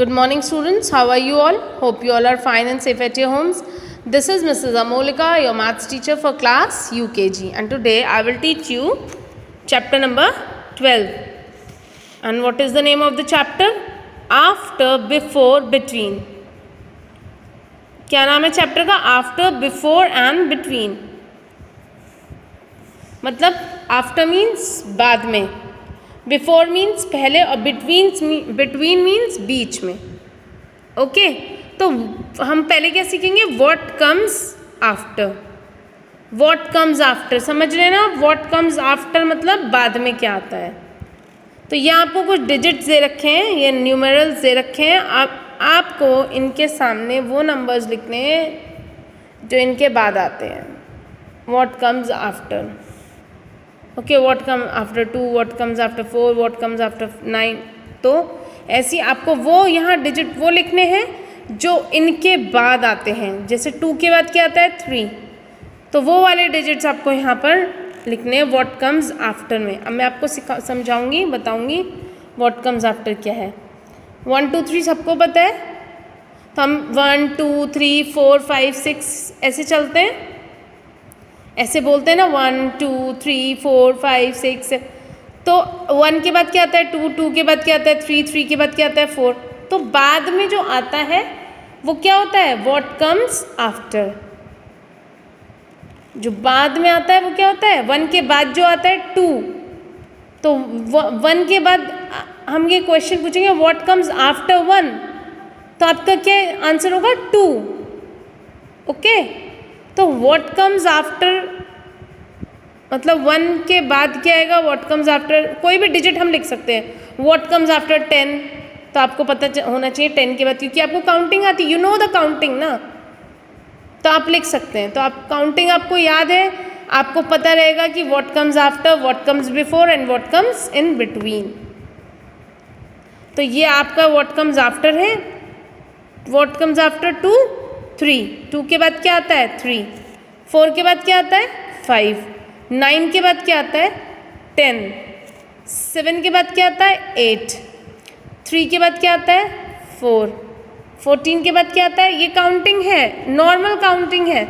Good morning, students. How are you all? Hope you all are fine and safe at your homes. This is Mrs. Amolika, your maths teacher for class UKG, and today I will teach you chapter number 12. And what is the name of the chapter? After, before, between. क्या नाम है chapter का? After, before and between. मतलब after means बाद में, before means पहले, और between means बीच में. ओके, तो हम पहले क्या सीखेंगे? What comes after. What comes after समझ रहे हैं ना? व्हाट कम्स आफ्टर मतलब बाद में क्या आता है. तो यहाँ आपको कुछ डिजिट्स दे रखे हैं, ये न्यूमेरल्स दे रखे हैं. आपको इनके सामने वो नंबर्स लिखने हैं जो इनके बाद आते हैं. What comes after. Okay, what come after 2, what comes after 4, what comes after 9. तो ऐसी आपको वो यहाँ डिजिट वो लिखने हैं जो इनके बाद आते हैं. जैसे 2 के बाद क्या आता है? 3. तो वो वाले डिजिट्स आपको यहाँ पर लिखने हैं व्हाट कम्स आफ्टर में. अब मैं आपको समझाऊंगी, बताऊंगी व्हाट कम्स आफ्टर क्या है. 1 2 3 सबको पता है, तो हम 1 2 3 4 5 6 ऐसे चलते हैं, ऐसे बोलते हैं ना. 1 2 3 4 5 6. तो 1 के बाद क्या आता है? 2, 2 के बाद क्या आता है? 3, 3 के बाद क्या आता है? 4. तो बाद में जो आता है वो क्या होता है? What comes after. जो बाद में आता है वो क्या होता है? 1 के बाद जो आता है 2. तो 1 के बाद हम ये क्वेश्चन पूछेंगे व्हाट कम्स आफ्टर 1, तो आपका क्या आंसर होगा? 2. ओके, तो व्हाट कम्स आफ्टर मतलब 1 के बाद क्या आएगा? व्हाट कम्स आफ्टर कोई भी डिजिट हम लिख सकते हैं. व्हाट कम्स आफ्टर 10, तो आपको पता होना चाहिए 10 के बाद, क्योंकि आपको काउंटिंग आती है. यू नो द काउंटिंग ना, तो आप लिख सकते हैं. तो आप काउंटिंग आपको याद है, आपको पता रहेगा कि what comes after, what comes before and what comes in between. तो ये आपका व्हाट कम्स आफ्टर है. What comes after 2, 3. 2 के बाद क्या आता है? 3. 4 के बाद क्या आता है? 5. 9 के बाद क्या आता है? 10. 7 के बाद क्या आता है? 8. 3 के बाद क्या आता है? 4. 14 के बाद क्या आता है? ये काउंटिंग है, नॉर्मल काउंटिंग है.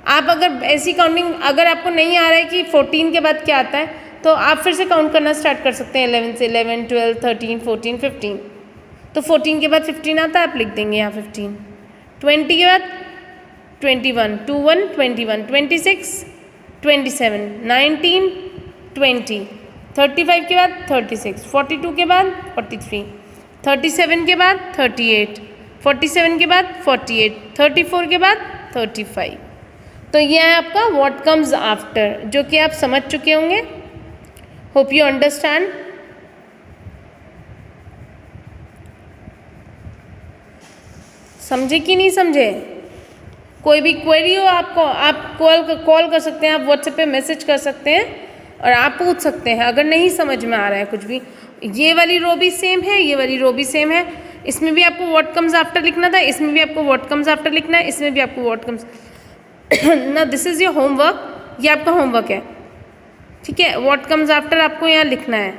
आप अगर ऐसी काउंटिंग अगर आपको नहीं आ रहा है कि 14 के बाद क्या आता है, तो आप फिर से काउंट करना स्टार्ट कर सकते हैं 11 से. 11 12 13 14 15. तो 14 के बाद 15 आता है, आप लिख देंगे यहाँ 15. 20 के बाद 21, 21 21, 26 27, 19 20. 35 के बाद 36, 42 के बाद 43, 37 के बाद 38, 47 के बाद 48, 34 के बाद 35. तो ये है आपका व्हाट कम्स आफ्टर, जो कि आप समझ चुके होंगे. Hope you understand. समझे कि नहीं समझे? कोई भी क्वेरी हो आपको, आप कॉल कर सकते हैं, आप व्हाट्सएप पे मैसेज कर सकते हैं और आप पूछ सकते हैं अगर नहीं समझ में आ रहा है कुछ भी. ये वाली रो भी सेम है, ये वाली रो भी सेम है. इसमें भी आपको व्हाट कम्स आफ्टर लिखना था, इसमें भी आपको व्हाट कम्स आफ्टर लिखना है, इसमें भी आपको व्हाट कम्स ना. दिस इज़ योर होमवर्क, ये आपका होमवर्क है, ठीक है. व्हाट कम्स आफ्टर आपको यहाँ लिखना है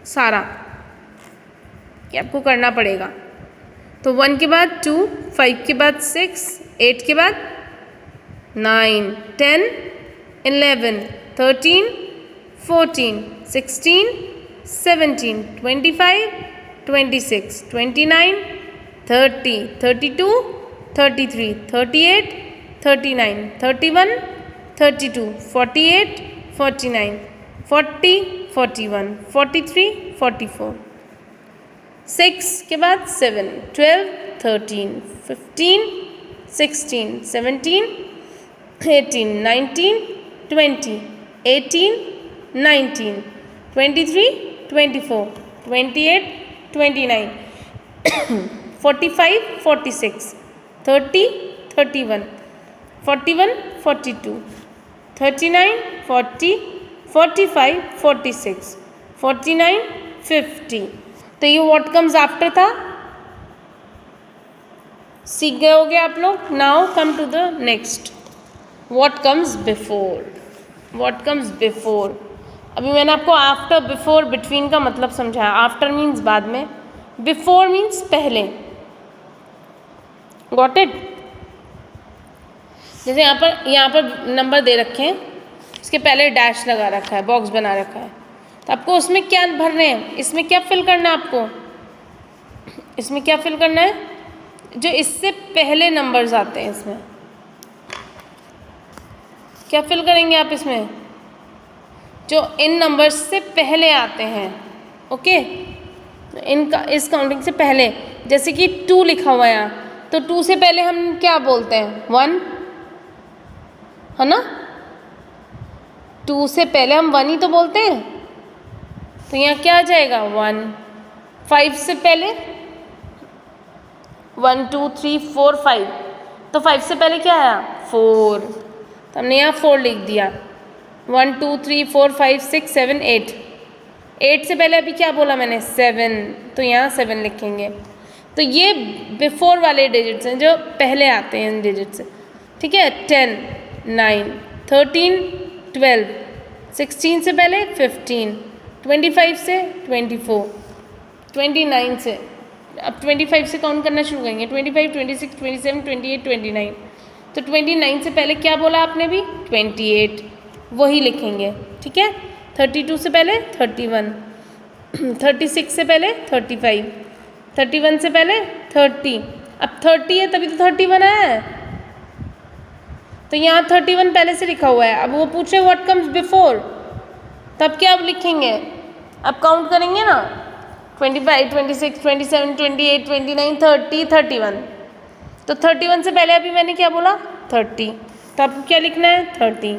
सारा, ये आपको करना पड़ेगा. तो 1 के बाद 2, 5 के बाद 6, 8 के बाद 9, 10, 11, 13, 14, 16, 17, 25, 26, 29, 30, 32, 33, 38, 39, 31, 32, 48, 49, 40, 41, 43, 44. 6 के बाद 7, 12, 13, 15, 16, 17, 18, 19, 20, 18, 19, 23, 24, 28, 29, 45, 46, 30, 31, 41, 42, 39, 40, 45, 46, 49, 50. तो ये व्हाट कम्स आफ्टर था. सीख गए होगे आप लोग. Now come to the next, what comes before. What comes before, अभी मैंने आपको आफ्टर, बिफोर, बिटवीन का मतलब समझाया. आफ्टर मीन्स बाद में, बिफोर मीन्स पहले, गॉट इट। जैसे यहाँ पर नंबर दे रखे हैं, इसके पहले डैश लगा रखा है, बॉक्स बना रखा है, तो आपको उसमें क्या भरने हैं, इसमें क्या फिल करना है आपको, इसमें क्या फिल करना है, जो इससे पहले नंबर्स आते हैं इसमें क्या फिल करेंगे आप, इसमें जो इन नंबर्स से पहले आते हैं, ओके, इनका इस काउंटिंग से पहले, जैसे कि 2 लिखा हुआ है यहाँ, तो 2 से पहले हम क्या बोलते हैं, 1, है ना, 2 से पहले हम 1 ही तो बोलते हैं, तो यहाँ क्या आ जाएगा 1। 5 से पहले 1 2 3 4 5, तो 5 से पहले क्या आया 4, तो हमने यहाँ 4 लिख दिया। 1 2 3 4 5 6 7 8, 8 से पहले अभी क्या बोला मैंने 7, तो यहाँ 7 लिखेंगे। तो ये बिफोर वाले डिजिट्स हैं जो पहले आते हैं इन डिजिट से, ठीक है। 10 9 13 12, 16 से पहले 15, 25 से 24, 29 से, अब 25 से काउंट करना शुरू करेंगे, 25 26 27 28 29, तो 29 से पहले क्या बोला आपने भी 28, वही लिखेंगे, ठीक है। 32 से पहले 31, 36 से पहले 35, 31 से पहले 30, अब 30 है तभी तो 31 है, तो यहाँ 31 पहले से लिखा हुआ है। अब वो पूछ रहे व्हाट कम्स बिफोर, तब क्या अब लिखेंगे, अब काउंट करेंगे ना, 25 26 27 28 29 30 31, तो 31 से पहले अभी मैंने क्या बोला 30, तो आपको क्या लिखना है 30,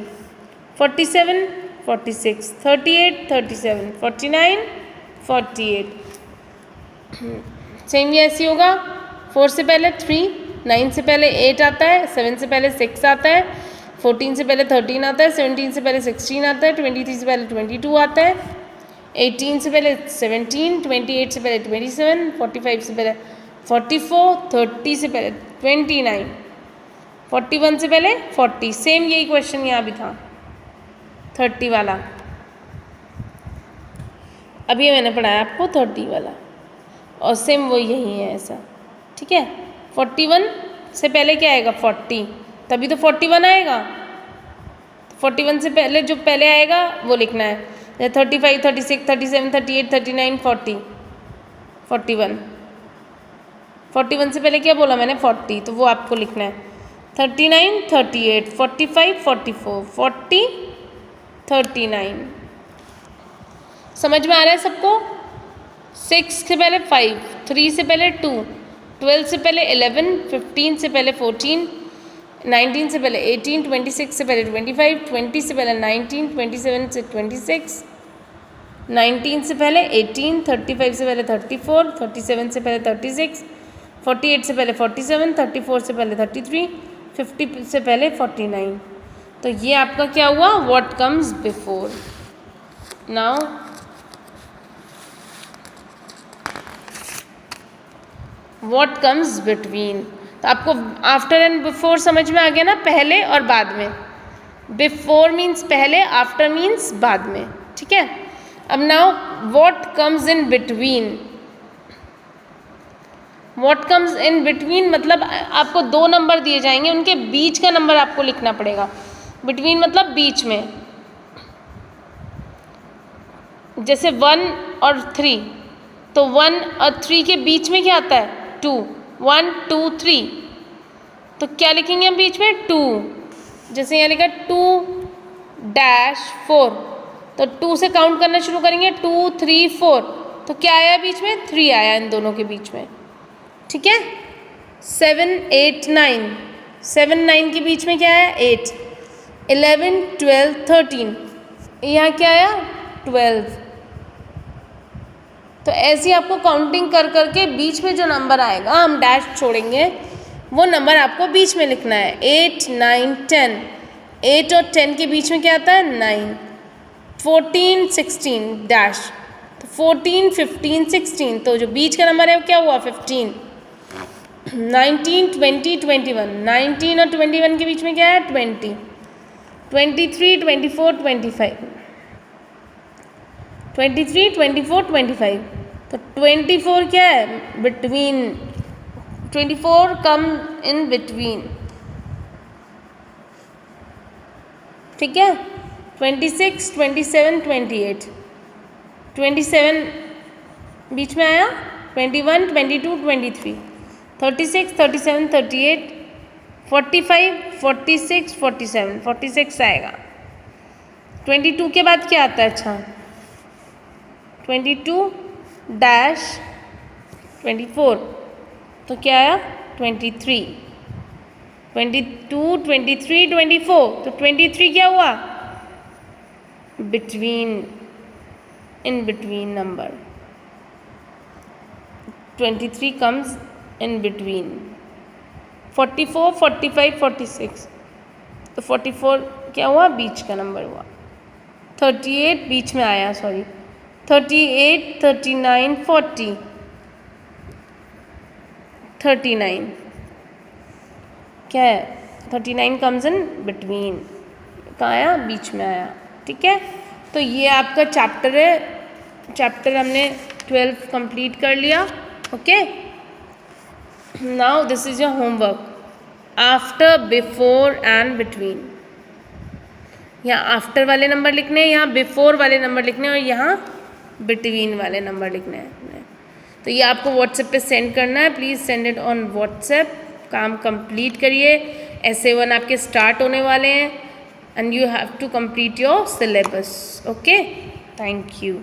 47 46 38 37 49 48, सेम ये ऐसी होगा। 4 से पहले 3, 9 से पहले 8 आता है, 7 से पहले 6 आता है, 14 से पहले 13 आता है, 17 से पहले 16 आता है, 23 से पहले 22 आता है, 18 से पहले 17, 28 से पहले 27, 45 से पहले 44, 30 से पहले 29, 41 से पहले 40। सेम यही क्वेश्चन यहाँ भी था 30 वाला, अभी मैंने पढ़ाया आपको 30 वाला, और सेम वो यही है ऐसा, ठीक है। 41 से पहले क्या आएगा 40, तभी तो 41 आएगा, तो 41 से पहले जो पहले आएगा वो लिखना है, 35 36 37 38 39 40 41, 41 से पहले क्या बोला मैंने 40, तो वो आपको लिखना है। 39 38 45 44 40 39, समझ में आ रहा है सबको। 6 से पहले 5, 3 से पहले 2, 12 से पहले 11, 15 से पहले 14, 19 से पहले 18, 26 से पहले 25, 20 से पहले 19, 27 से 26, 19 से पहले 18, 35 से पहले 34, 37 से पहले 36, 48 से पहले 47, 34 से पहले 33, 50 से पहले 49। तो ये आपका क्या हुआ what comes before. Now what comes between, तो आपको आफ्टर एंड बिफोर समझ में आ गया ना, पहले और बाद में। बिफोर मीन्स पहले, आफ्टर मीन्स बाद में, ठीक है। अब now what comes in between, what comes in between मतलब आपको 2 नंबर दिए जाएंगे, उनके बीच का नंबर आपको लिखना पड़ेगा। बिटवीन मतलब बीच में, जैसे 1 और 3, तो 1 और 3 के बीच में क्या आता है 2, 1 2 3, तो क्या लिखेंगे हम बीच में 2, जैसे यहाँ लिखा 2-4, तो 2 से काउंट करना शुरू करेंगे 2 3 4, तो क्या आया बीच में 3 आया इन दोनों के बीच में, ठीक है। 7 8 9, 7 9 के बीच में क्या आया 8, 11 12 13, यहाँ क्या आया 12। तो ऐसे आपको काउंटिंग कर करके बीच में जो नंबर आएगा, हम डैश छोड़ेंगे, वो नंबर आपको बीच में लिखना है। 8 9 10, 8 और 10 के बीच में क्या आता है 9, 14 16 डैश, तो 14 15 16, तो जो बीच का नंबर है वो क्या हुआ 15। 19 20 21, 19 और 21 के बीच में क्या है 20, 23 24 25, 23 24 25, तो 24 क्या है? बिटवीन, 24 कम इन बिटवीन, ठीक है। 26, 27, 28, 27 बीच में आया, 21, 22, 23, 36, 37, 38, 45, 46, 47, 46 आएगा। 22 के बाद क्या आता है? अच्छा 22 डैश 24, तो क्या आया? 23, 22, 23, 24, तो 23 क्या हुआ? Between, in between number, 23 comes in between. 44, 45, 46, तो 44 क्या हुआ? बीच का नंबर हुआ। 38 बीच में आया, सॉरी, 38, 39, 40, 39 क्या है? 39 कम्स इन बिटवीन, कहाँ आया? बीच में आया, ठीक है। तो ये आपका चैप्टर है, चैप्टर हमने 12 कंप्लीट कर लिया। Okay, now this is your homework, after, before and between. यहाँ आफ्टर वाले नंबर लिखने हैं, यहाँ बिफोर वाले नंबर लिखने हैं, और यहाँ बिटवीन वाले नंबर लिखने हैं। तो ये आपको व्हाट्सएप पे सेंड करना है, please send it on WhatsApp. काम कंप्लीट करिए, essay 1 आपके स्टार्ट होने वाले हैं, and you have to complete your syllabus. Okay, thank you.